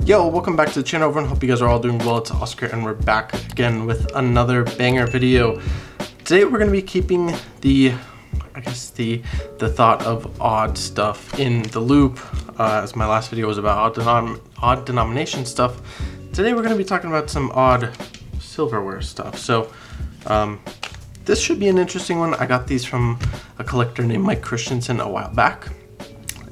Yo, welcome back to the channel, everyone. Hope you guys are all doing well. It's Oscar and we're back again with another banger video. Today we're going to be keeping the thought of odd stuff in the loop, as my last video was about odd denomination stuff. Today we're going to be talking about some odd silverware stuff. So this should be an interesting one. I got these from a collector named Mike Christensen a while back,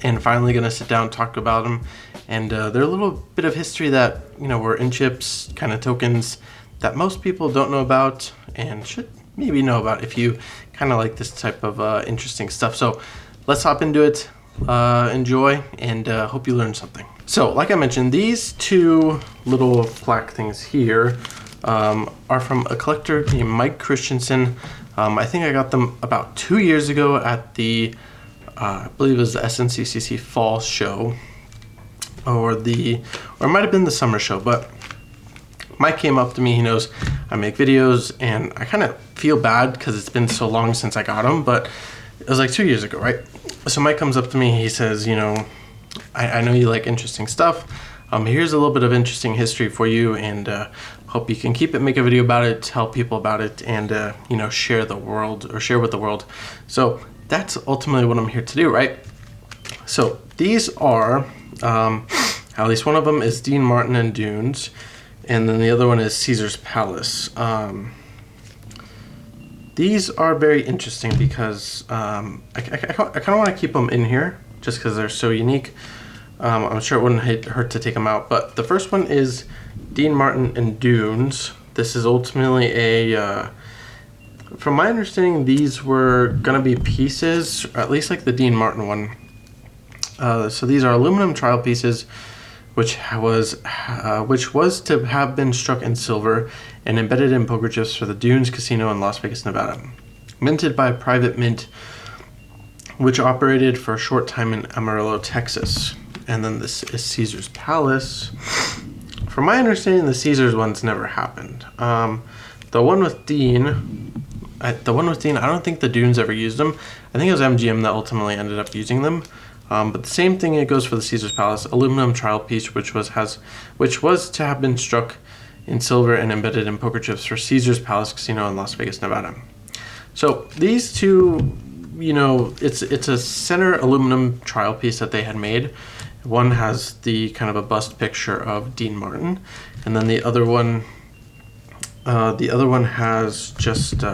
and finally going to sit down and talk about them. And they're a little bit of history that, were in chips, kind of tokens that most people don't know about and should maybe know about if you kind of like this type of interesting stuff. So let's hop into it, enjoy, and hope you learn something. So like I mentioned, these two little plaque things here are from a collector named Mike Christensen. I think I got them about 2 years ago at the, I believe it was the SNCCC Fall Show. Or it might have been the summer show, but Mike came up to me. He knows I make videos, and I kind of feel bad because it's been so long since I got them, but it was like 2 years ago, right? So Mike comes up to me. He says, I know you like interesting stuff. Here's a little bit of interesting history for you, and hope you can keep it, make a video about it, tell people about it, and share with the world. So that's ultimately what I'm here to do, right? So these are, at least one of them is Dean Martin and Dunes, and then the other one is Caesar's Palace. These are very interesting because I kind of want to keep them in here just because they're so unique. I'm sure it wouldn't hurt to take them out, but the first one is Dean Martin and Dunes. This is ultimately from my understanding, these were going to be pieces, or at least like the Dean Martin one. So these are aluminum trial pieces, which was to have been struck in silver and embedded in poker chips for the Dunes Casino in Las Vegas, Nevada. Minted by a private mint, which operated for a short time in Amarillo, Texas. And then this is Caesar's Palace. From my understanding, the Caesar's ones never happened. The one with Dean, I don't think the Dunes ever used them. I think it was MGM that ultimately ended up using them. But the same thing, it goes for the Caesar's Palace, aluminum trial piece, which was to have been struck in silver and embedded in poker chips for Caesar's Palace Casino in Las Vegas, Nevada. So these two, it's a center aluminum trial piece that they had made. One has the kind of a bust picture of Dean Martin, and then the other one has just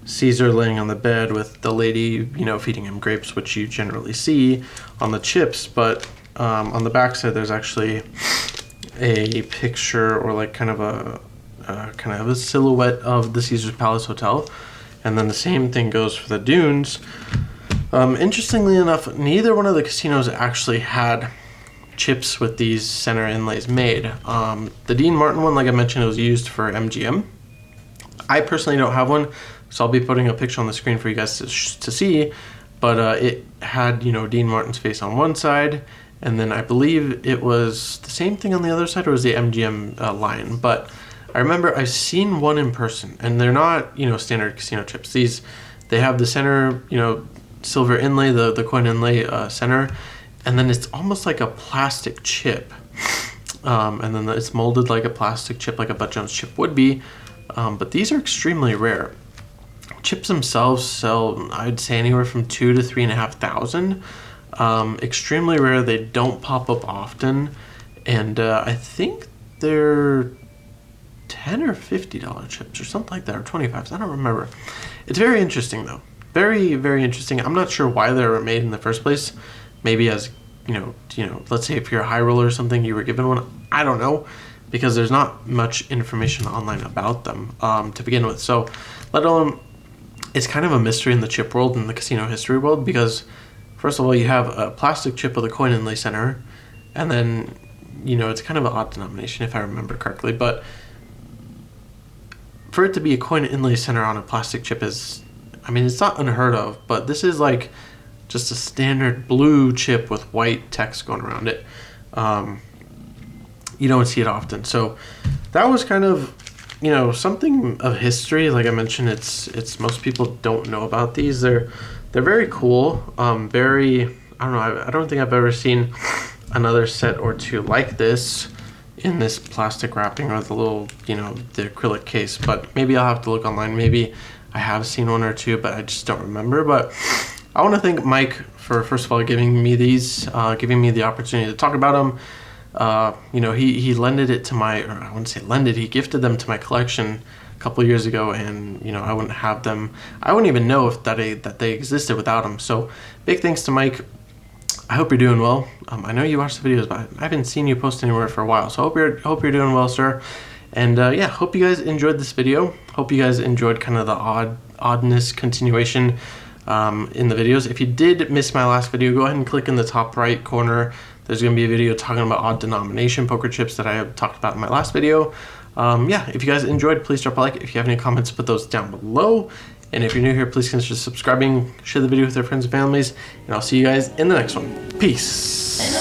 Caesar laying on the bed with the lady, feeding him grapes, which you generally see on the chips. But on the back side, there's actually a picture or like kind of a silhouette of the Caesar's Palace Hotel. And then the same thing goes for the Dunes. Interestingly enough, neither one of the casinos actually had chips with these center inlays made. The Dean Martin one, like I mentioned, it was used for MGM. I personally don't have one, so I'll be putting a picture on the screen for you guys to see, but it had, Dean Martin's face on one side, and then I believe it was the same thing on the other side, or was the MGM line. But I remember I've seen one in person, and they're not, standard casino chips. They have the center, silver inlay, the coin inlay center, and then it's almost like a plastic chip, and then it's molded like a plastic chip, like a Bud Jones chip would be. But these are extremely rare. Chips themselves sell, I'd say, anywhere from $2,000 to $3,500. Extremely rare. They don't pop up often, and I think they're $10 or $50 chips or something like that, or 25. I don't remember. It's very interesting though. Very, very interesting. I'm not sure why they were made in the first place. Maybe as let's say if you're a high roller or something, you were given one. I don't know, because there's not much information online about them to begin with. So, let alone, it's kind of a mystery in the chip world and the casino history world, because first of all, you have a plastic chip with a coin inlay center, and then, it's kind of an odd denomination if I remember correctly, but for it to be a coin inlay center on a plastic chip is, it's not unheard of, but this is like just a standard blue chip with white text going around it. You don't see it often. So that was kind of, something of history. Like I mentioned, it's most people don't know about these. They're very cool. I don't know. I don't think I've ever seen another set or two like this in this plastic wrapping or the little, you know, the acrylic case, but maybe I'll have to look online. Maybe I have seen one or two, but I just don't remember. But I want to thank Mike for, first of all, giving me these, giving me the opportunity to talk about them. You know, he lended it to my, or I wouldn't say lended, he gifted them to my collection a couple of years ago, and you know, I wouldn't have them, I wouldn't even know if that they existed without them. So big thanks to Mike. I hope you're doing well. I know you watch the videos, but I haven't seen you post anywhere for a while, so I hope you're doing well, sir. And yeah, hope you guys enjoyed this video. Hope you guys enjoyed kind of the oddness continuation in the videos. If you did miss my last video, go ahead and click in the top right corner. There's going to be a video talking about odd denomination poker chips that I have talked about in my last video. Yeah, if you guys enjoyed, please drop a like. If you have any comments, put those down below. And if you're new here, please consider subscribing, share the video with your friends and families, and I'll see you guys in the next one. Peace.